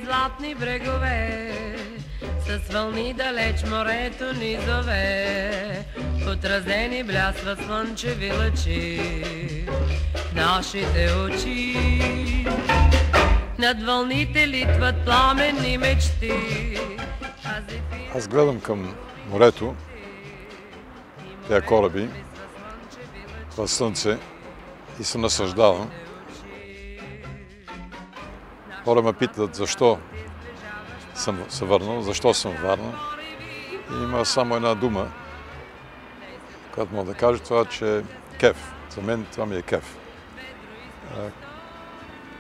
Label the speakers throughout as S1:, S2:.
S1: Златни брегове, с вълни далеч морето ни зове, отразени блясват слънчеви лъчи нашите очи. Над вълните литват пламенни мечти.
S2: Аз гледам към морето, тези кораби, това слънце и се наслаждавам. Хора ме питат защо съм се върнал, защо съм върнал. И има само една дума, която мога да кажа, това, че е кеф. За мен това ми е кеф.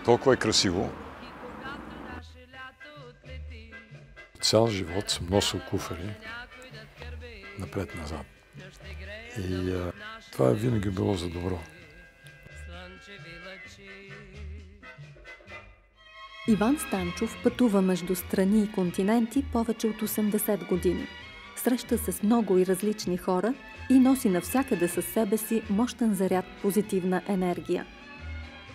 S2: Толкова е красиво. Цял живот съм носил куфари напред-назад. И това е винаги било за добро.
S3: Иван Станчов пътува между страни и континенти повече от 80 години. Среща се с много и различни хора и носи навсякъде със себе си мощен заряд позитивна енергия.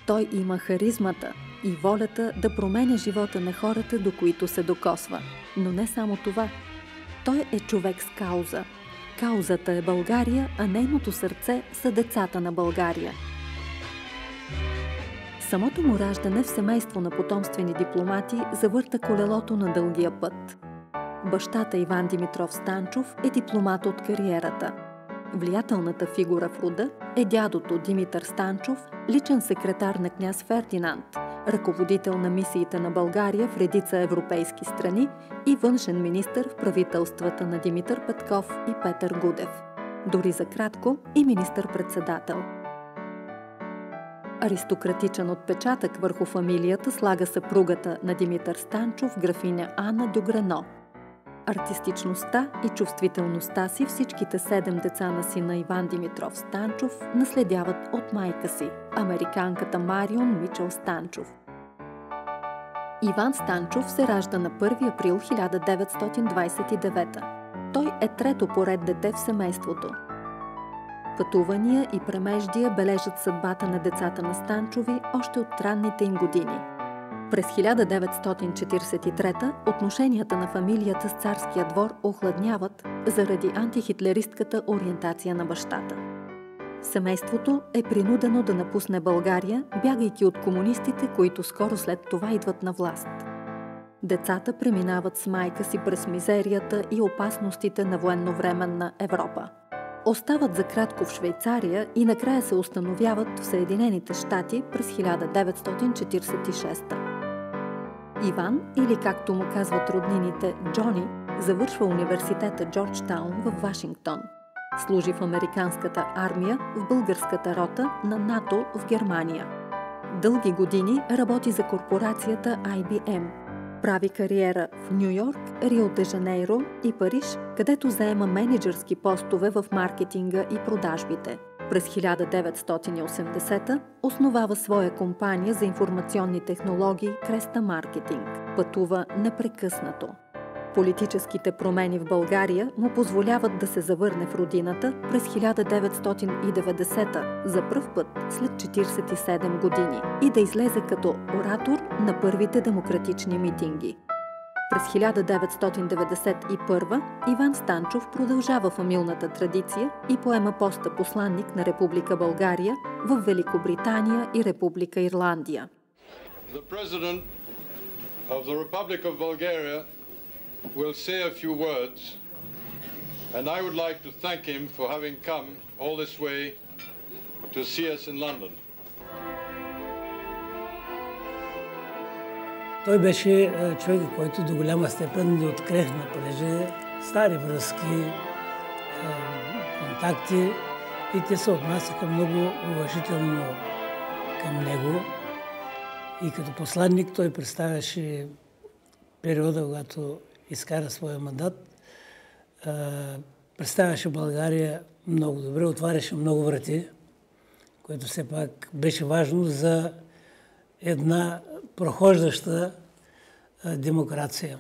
S3: Той има харизмата и волята да променя живота на хората, до които се докосва. Но не само това. Той е човек с кауза. Каузата е България, а нейното сърце са децата на България. Самото му раждане в семейство на потомствени дипломати завърта колелото на дългия път. Бащата Иван Димитров Станчов е дипломат от кариерата. Влиятелната фигура в рода е дядото Димитър Станчов, личен секретар на княз Фердинанд, ръководител на мисиите на България в редица европейски страни и външен министър в правителствата на Димитър Петков и Петър Гудев. Дори за кратко и министър-председател. Аристократичен отпечатък върху фамилията слага съпругата на Димитър Станчов, графиня Ана Дюгрено. Артистичността и чувствителността си всичките 7 деца на сина Иван Димитров Станчов наследяват от майка си, американката Марион Мичел Станчов. Иван Станчов се ражда на 1 април 1929. Той е трето поред дете в семейството. Пътувания и премеждия бележат съдбата на децата на Станчови още от ранните им години. През 1943 отношенията на фамилията с царския двор охладняват заради антихитлеристката ориентация на бащата. Семейството е принудено да напусне България, бягайки от комунистите, които скоро след това идват на власт. Децата преминават с майка си през мизерията и опасностите на военновременна Европа. Остават за кратко в Швейцария и накрая се установяват в Съединените щати през 1946. Иван, или както му казват роднините Джони, завършва университета Джорджтаун в Вашингтон. Служи в американската армия, в българската рота на НАТО в Германия. Дълги години работи за корпорацията IBM. Прави кариера в Ню Йорк, Рио де Жанейро и Париж, където заема мениджърски постове в маркетинга и продажбите. През 1980 основава своя компания за информационни технологии Креста Маркетинг. Пътува непрекъснато. Политическите промени в България му позволяват да се завърне в родината през 1990 за пръв път след 47 години и да излезе като оратор на първите демократични митинги. През 1991 Иван Станчов продължава фамилната традиция и поема поста посланник на Република България в Великобритания и Република Ирландия.
S4: The President of the Republic of Bulgaria will say a few words, and I would like to thank him for having come all this way to see us in London.
S5: Той беше човек, който до голяма степен ни открехна, понеже стари връзки, контакти и те се отнасяха много уважително към него. И като посланник той представяше периода, когато изкара своя мандат, представяше България много добре, отваряше много врати, което все пак беше важно за една прохождаща демокрация.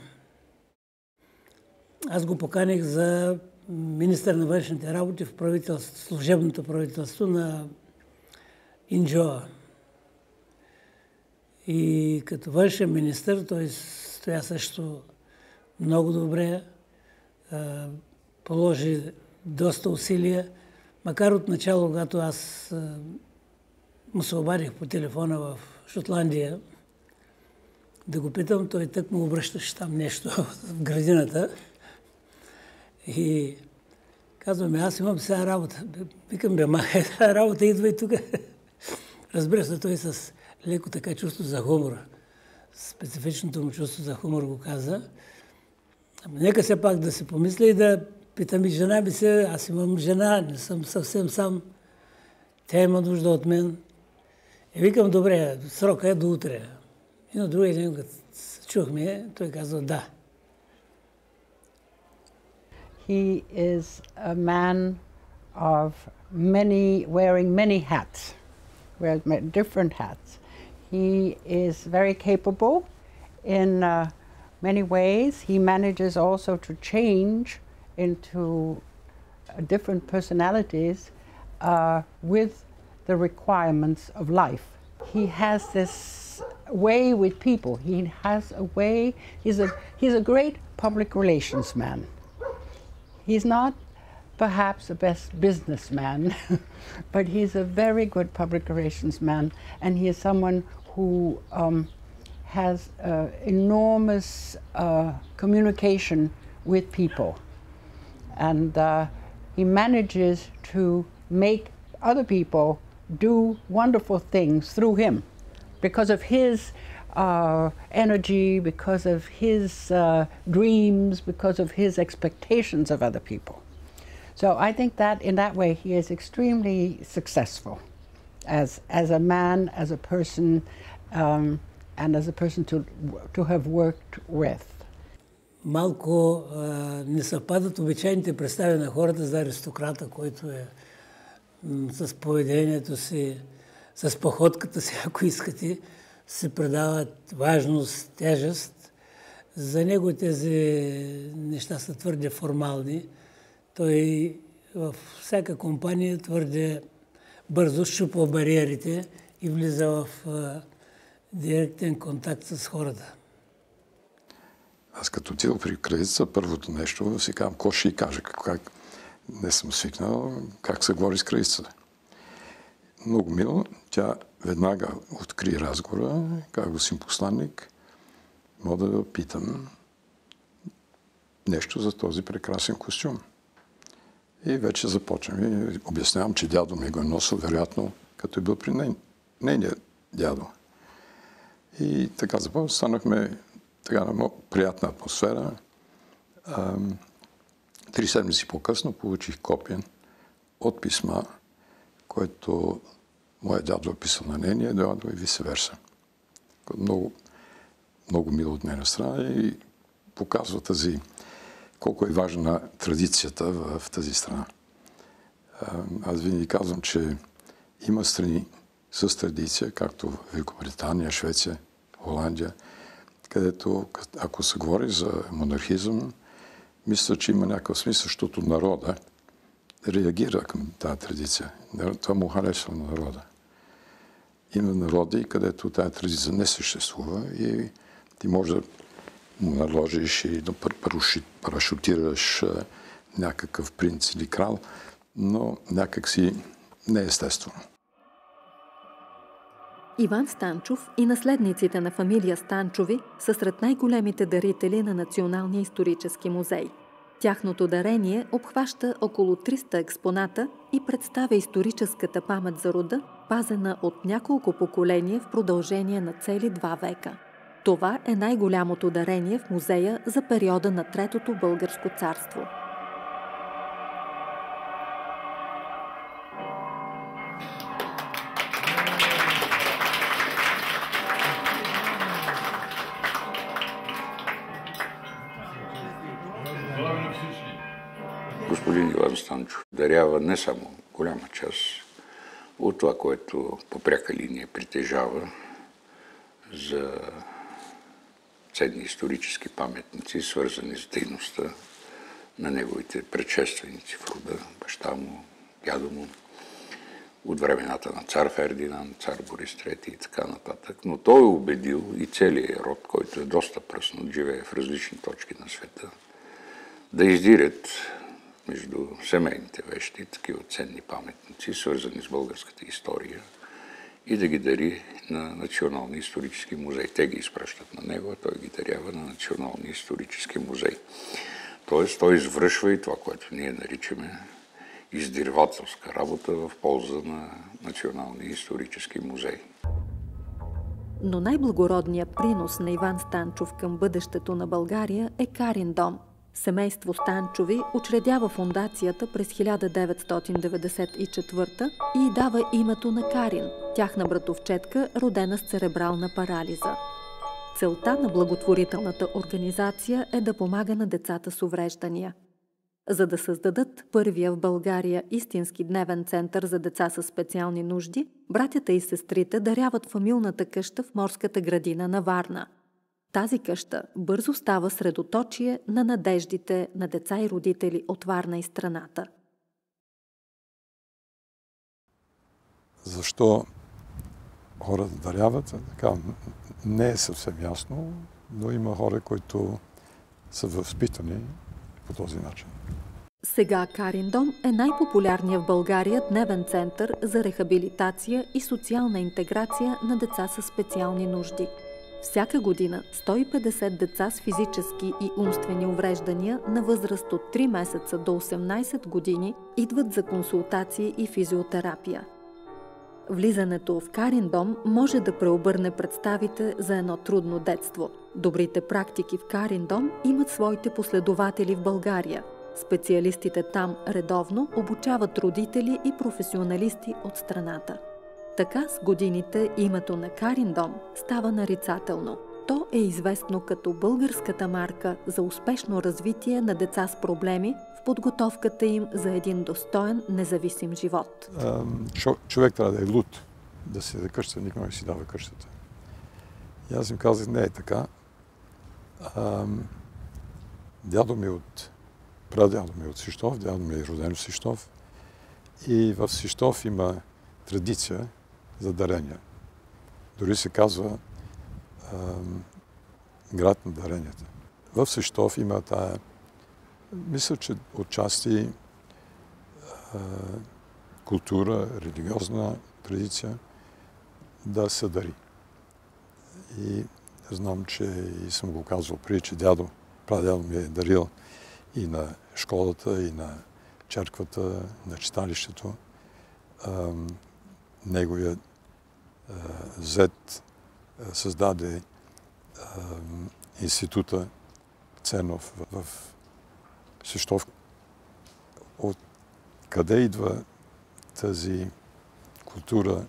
S5: Аз го поканих за министър на външните работи в служебното правителство на Инджоа. И като външен министър той стоя също много добре, положи доста усилия, макар от начало, когато аз му се обадих по телефона в Шотландия да го питам, той тък му обръщаше там нещо в градината и казваме, аз имам сега работа. Викам, тази работа идва и тук. Разбира се, той с леко така чувство за хумор. Специфичното му чувство за хумор го каза. Нека се пак да се помисля и да питам и жена ми се, аз имам жена, не съм съвсем сам. Тя има нужда от мен. И викам, добре, срока е до утре. И на другия ден, като чухме, той казва да.
S6: He is a man of wearing many hats, wears different hats. He is very capable in many ways. He manages also to change into different personalities with the requirements of life. He has this way with people. He has a way, he's a great public relations man. He's not perhaps the best businessman, but he's a very good public relations man, and he is someone who has enormous communication with people. And he manages to make other people do wonderful things through him because of his energy, because of his dreams, because of his expectations of other people. So I think that in that way he is extremely successful as a man, as a person, and as a person to have worked with.
S5: Малко не съвпадат обичайните представи на хората за аристократа, който е с поведението си, с походката си, ако искате, се придават важност, тежест. За него тези неща са твърде формални. Той във всяка компания твърде бързо щупва бариерите и влиза в директен контакт с хората.
S2: Аз като отидох при кралица, първото нещо си казвам, какво ще й кажа, как не съм свикнал, как се говори с кралицата. Много мило, тя веднага откри разговора, как го си посланник, мога да питам нещо за този прекрасен костюм. И вече започвам и обяснявам, че дядо ми го е носил, вероятно, като е бил при нейния дядо. И така започвам, станахме така на приятна атмосфера. 3 седмици по-късно получих копия от писма, който моят дядо е писал на нейния дядо и вице-верса. Много, много мило от нейна страна и показва колко е важна традицията в тази страна. Аз винаги казвам, че има страни с традиция, както Великобритания, Швеция, Холандия, където, ако се говори за монархизъм, мисля, че има някакъв смисъл, защото народа реагира към тази традиция. Това му харесва на народа. Има народи, където тази традиция не съществува и ти може да му наложиш и да парашутираш някакъв принц или крал, но някак си неестествено.
S3: Иван Станчов и наследниците на фамилия Станчови са сред най-големите дарители на Националния исторически музей. Тяхното дарение обхваща около 300 експоната и представя историческата памет за рода, пазена от няколко поколения в продължение на цели 2 века. Това е най-голямото дарение в музея за периода на Третото българско царство.
S7: Господин Иван Станчов дарява не само голяма част от това, което по пряка линия притежава за ценни исторически паметници, свързани с дейността на неговите предшественици в рода, баща му, дядо му, от времената на цар Фердинанд, цар Борис III и така нататък. Но той е убедил и целият род, който е доста пръснат, живее в различни точки на света, да издирят между семейните вещи такива ценни паметници, свързани с българската история, и да ги дари на Националния исторически музей. Те ги изпращат на него, а той ги дарява на Националния исторически музей. Тоест, той извършва и това, което ние наричаме издирвателска работа в полза на Националния исторически музей.
S3: Но най-благородният принос на Иван Станчов към бъдещето на България е Карин дом. Семейство Станчови учредява фондацията през 1994 и дава името на Карин, тяхна братовчетка, родена с церебрална парализа. Целта на благотворителната организация е да помага на децата с увреждания. За да създадат първия в България истински дневен център за деца със специални нужди, братята и сестрите даряват фамилната къща в морската градина на Варна. Тази къща бързо става средоточие на надеждите на деца и родители от Варна и страната.
S2: Защо хората даряват? Така, не е съвсем ясно, но има хора, които са възпитани по този начин.
S3: Сега Карин дом е най-популярният в България дневен център за рехабилитация и социална интеграция на деца със специални нужди. Всяка година 150 деца с физически и умствени увреждания на възраст от 3 месеца до 18 години идват за консултации и физиотерапия. Влизането в Карин дом може да преобърне представите за едно трудно детство. Добрите практики в Карин дом имат своите последователи в България. Специалистите там редовно обучават родители и професионалисти от страната. Така с годините името на Карин дом става нарицателно. То е известно като българската марка за успешно развитие на деца с проблеми в подготовката им за един достоен, независим живот.
S2: Човек трябва да е луд, да си даде къща, никой не си дава къщата. И аз им казах, не е така. Дядо ми прадядо ми от Свищов, дядо ми е роден в Свищов. И в Свищов има традиция за дарения. Дори се казва град на даренията. В Свищов има тая, мисля, че отчасти култура, религиозна традиция да се дари. И знам, че и съм го казвал преди, че прадядо ми е дарил и на школата, и на черквата, на читалището. Неговият зет създаде института Ценов в Свищов. От къде идва тази култура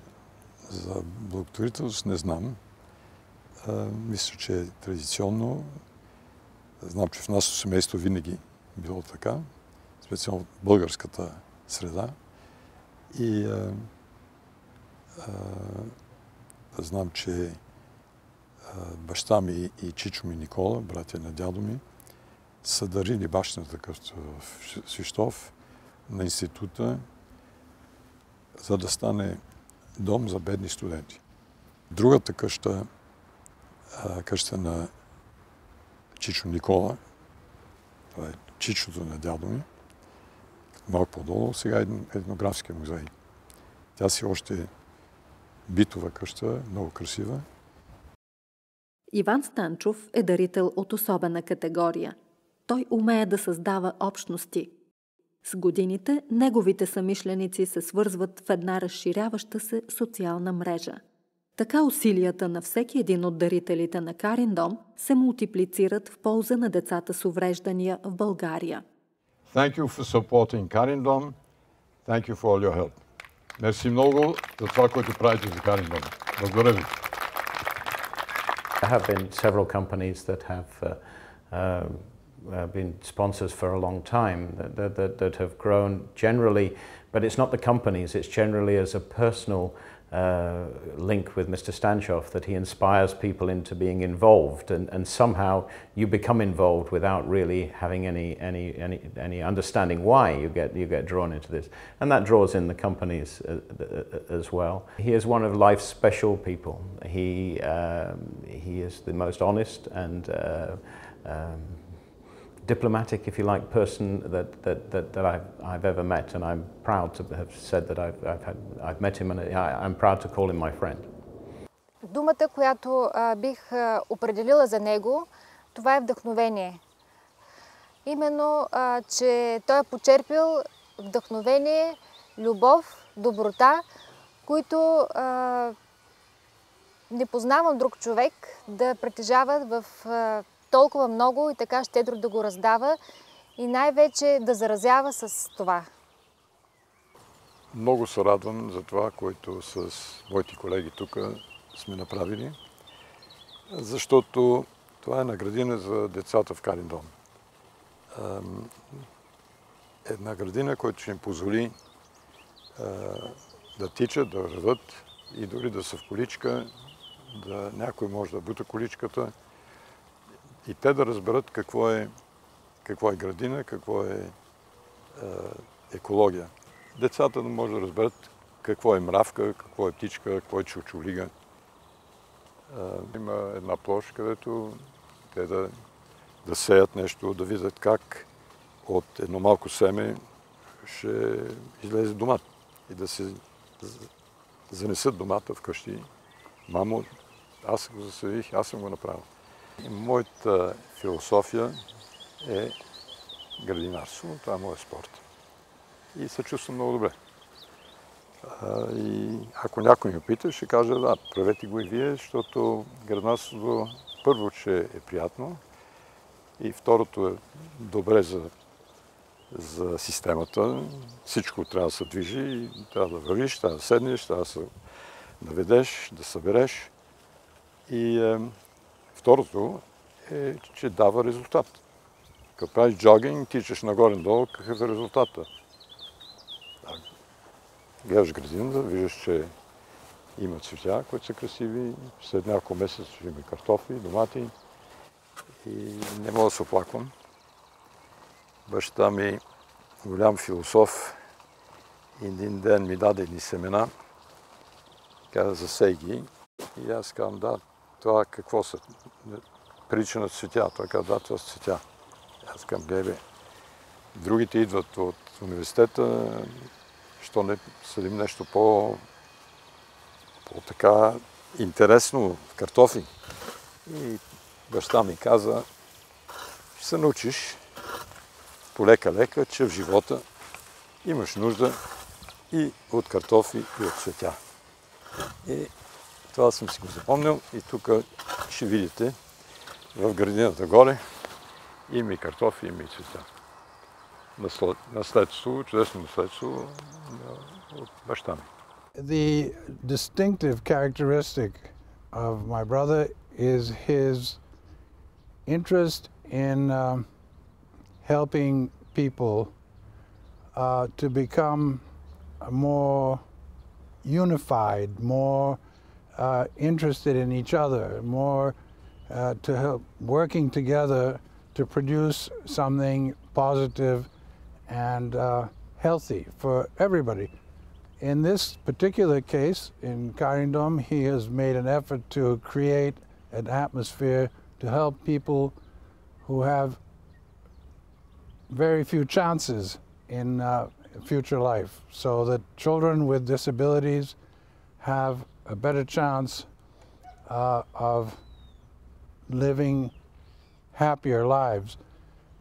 S2: за благотворителност, не знам. Мисля, че е традиционно. Знам, че в нашето семейство винаги било така, специално в българската среда. И знам, че баща ми и чичо ми Никола, братя на дядо ми, са дарили бащината къща в Свищов на института, за да стане дом за бедни студенти. Другата къща, къща на чичо Никола, това е чичото на дядо ми, малко по-долу, сега е етнографския музей. Тя си още битова къща, много красива.
S3: Иван Станчов е дарител от особена категория. Той умее да създава общности. С годините неговите съмишленици се свързват в една разширяваща се социална мрежа. Така усилията на всеки един от дарителите на Карин дом се мултиплицират в полза на децата с увреждания в България.
S4: Thank you for supporting Карин дом. Thank you for all your help. Мерси много за това, което правите за Карин дом. Благодаря ви.
S8: There have been several companies that have been sponsors for a long time that have grown generally, but it's not the companies, it's generally as a personal link with Mr. Stanchov, that he inspires people into being involved, and somehow you become involved without really having any understanding why you get drawn into this, and that draws in the companies as well. He is one of life's special people. He is the most honest and diplomatic, if you like, person that I've ever met, and I'm proud to have said that I've met him, and I'm proud to call him my friend.
S9: Думата, която бих определила за него, това е вдъхновение. Именно, че той е почерпил вдъхновение, любов, доброта, които не познавам друг човек да притежава в толкова много и така щедро да го раздава и най-вече да заразява с това.
S2: Много се радвам за това, което с моите колеги тук сме направили, защото това е една градина за децата в Кариндом. Една градина, която ще им позволи да тичат, да върват и дори да са в количка, да някой може да бута количката, и те да разберат какво е градина, какво е екология. Децата да може да разберат какво е мравка, какво е птичка, какво е чучулига. Има една площ, където те да сеят нещо, да видят как от едно малко семе ще излезе домат и да се занесат домата вкъщи. Мамо, аз го засадих, аз съм го направил. Моята философия е градинарство, това е моят спорт. И се чувствам много добре. И ако някой ме пита, ще кажа, да, правете го и вие, защото градинарството първо, че е приятно, и второто е добре за системата. Всичко трябва да се движи, трябва да вървиш, трябва да седнеш, трябва да се наведеш, да събереш. И второто е, че дава резултат. Като правиш джогинг, тичаш нагоре-надолу, какъв е резултата? Гледаш градината, виждаш, че има цветя, които са красиви, след няколко месеца има картофи, домати и не мога да се оплаквам. Баща ми, голям философ, един ден ми даде едни семена, каза, засей ги, и аз казвам, да, това какво са? Прилича на цветя. Той каза, да, това са цветя. Аз казвам, гледай, другите идват от университета, що не съдим нещо по-така интересно, картофи. И баща ми каза, ще се научиш полека-лека, че в живота имаш нужда и от картофи, и от цветя. И това съм си го запомнил и тук ще видите в градината горе има и картофи, има и цветя. Наследство, чудесно наследство от баща ми.
S10: The distinctive characteristic of my brother is his interest in helping people to become more unified, more interested in each other, more to help working together to produce something positive and healthy for everybody. In this particular case, in Karindom, he has made an effort to create an atmosphere to help people who have very few chances in future life, so that children with disabilities have a better chance of living happier lives.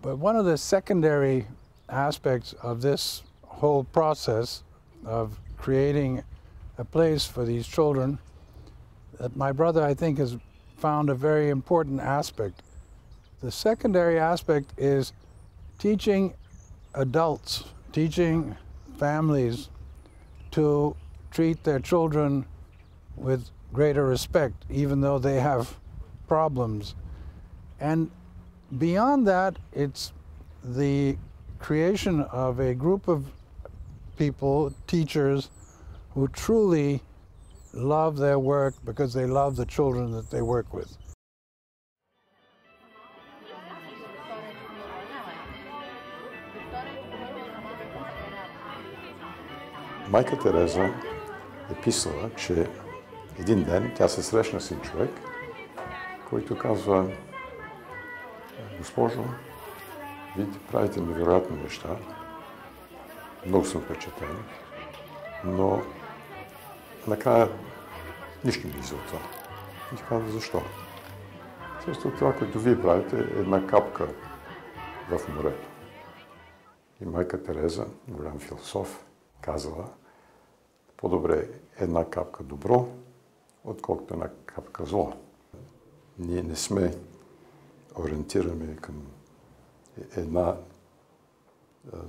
S10: But one of the secondary aspects of this whole process of creating a place for these children that my brother, I think, has found a very important aspect. The secondary aspect is teaching adults, teaching families to treat their children with greater respect, even though they have problems. And beyond that, it's the creation of a group of people, teachers, who truly love their work because they love the children that they work with.
S2: Майка Тереза е писала, че един ден тя се срещна с един човек, който казва: госпожо, вие правите невероятни неща, много съм впечатлен, но накрая нищо не излиза от това. И ти казва: защо? Защото това, което вие правите, е една капка в морето. И майка Тереза, голям философ, казала: по-добре една капка добро, отколкото една капка зло. Ние не сме ориентирани към една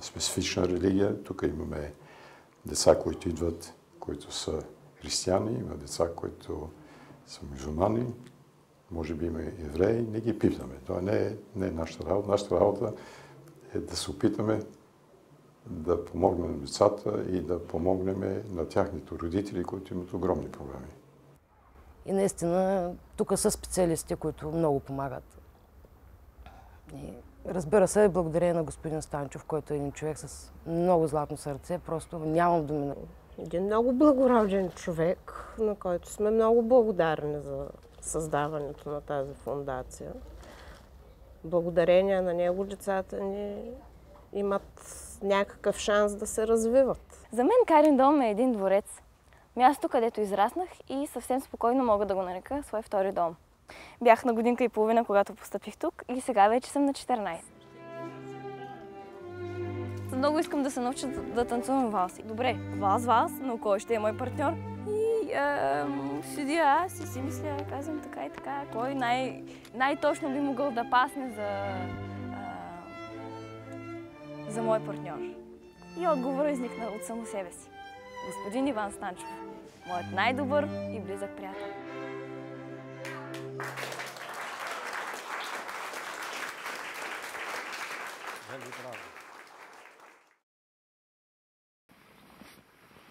S2: специфична религия. Тук имаме деца, които идват, които са християни, има деца, които са мюсюлмани, може би има евреи, не ги питаме. Това не е нашата работа. Нашата работа е да се опитаме да помогнем на децата и да помогнем на тяхните родители, които имат огромни проблеми.
S11: И наистина, тук са специалисти, които много помагат. И, разбира се, благодарение на господин Станчов, който е един човек с много златно сърце, просто нямам думи.
S12: Един много благороден човек, на който сме много благодарни за създаването на тази фондация. Благодарение на него децата ни имат някакъв шанс да се развиват.
S13: За мен Карин дом е един дворец. Място, където израснах и съвсем спокойно мога да го нарека свой втори дом. Бях на годинка и половина, когато постъпих тук, и сега вече съм на 14. Много искам да се науча да танцувам валси. Добре, валс, но кой ще е мой партньор? И седя аз и си мисля, казвам така и така, кой най-точно би могъл да пасне за мой партньор. И отговорът изникна от само себе си. Господин Иван Станчов, моят най-добър и близък приятел.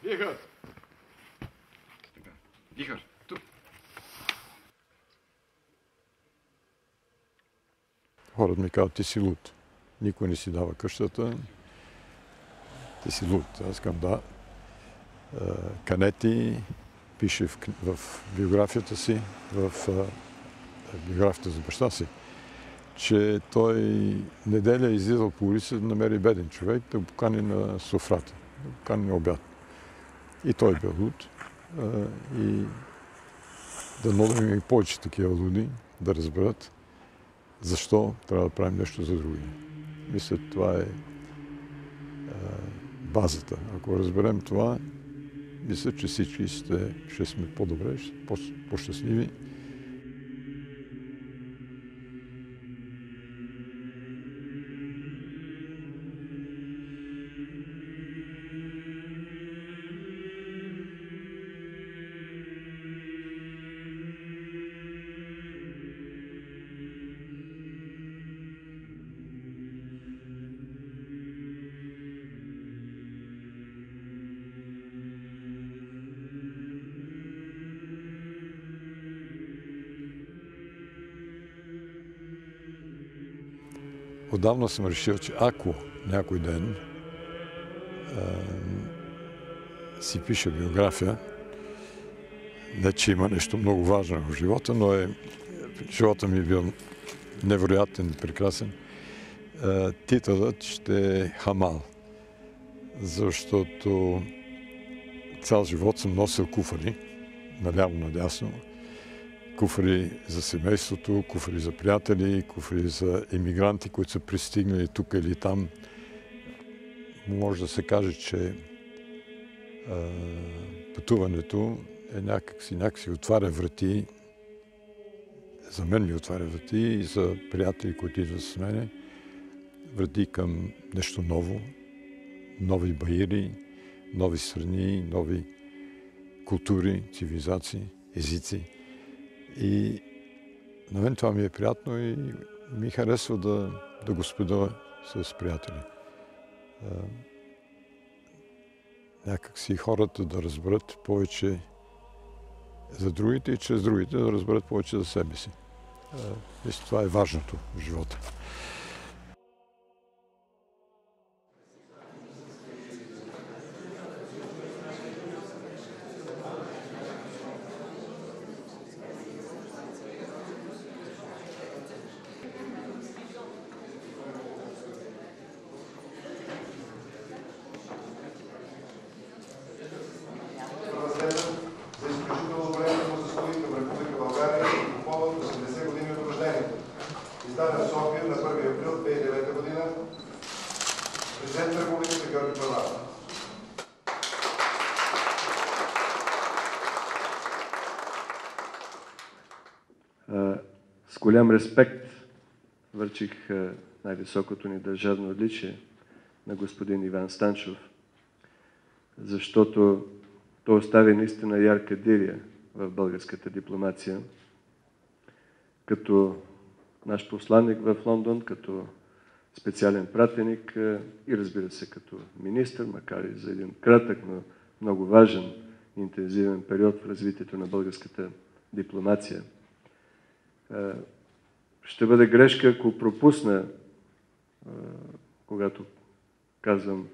S2: Ихар! Ихар, тук! Хората ми казват: ти си луд. Никой не си дава къщата. Ти си луд. Аз казвам: да. Канети пише в биографията си, в биографията за баща си, че той неделя излизал по улица да намери беден човек, да го покани на софрата, да го покани на обяд. И той бил луд. И да нодим и повече такива луди, да разберат защо трябва да правим нещо за други. Мисля, това е базата. Ако разберем това, мисля, че всички ще сме по-добре, по-щастливи. Отдавна съм решил, че ако някой ден си пиша биография, не че има нещо много важно в живота, но живота ми е бил невероятен, прекрасен, титълът ще е Хамал, защото цял живот съм носил куфари, наляво-надясно. Куфари за семейството, куфари за приятели, куфари за емигранти, които са пристигнали тук или там. Може да се каже, че пътуването е някакси отваря врати. За мен ми отваря врати и за приятели, които идват с мене. Врати към нещо ново, нови баири, нови страни, нови култури, цивилизации, езици. И на мен това ми е приятно и ми харесва да го споделя с приятели. Някак си хората да разберат повече за другите и чрез другите да разберат повече за себе си. Мисля, това е важното в живота.
S14: Издаден в София на 1 април 2009 година. Президент на Републиката Георги Първанов.
S15: С голям респект връчих най-високото ни държавно отличие на господин Иван Станчов, защото той остави наистина ярка дирия в българската дипломация, като наш посланник в Лондон, като специален пратеник и разбира се като министър, макар и за един кратък, но много важен и интензивен период в развитието на българската дипломация. Ще бъде грешка, ако пропусна, когато казвам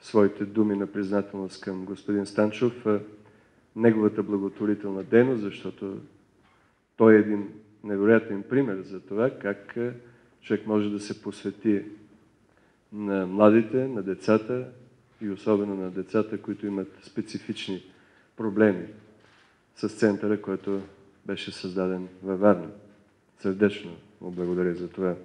S15: своите думи на признателност към господин Станчов, неговата благотворителна дейност, защото той е един невероятен пример за това как човек може да се посвети на младите, на децата и особено на децата, които имат специфични проблеми с центъра, който беше създаден във Варна. Сърдечно му благодаря за това.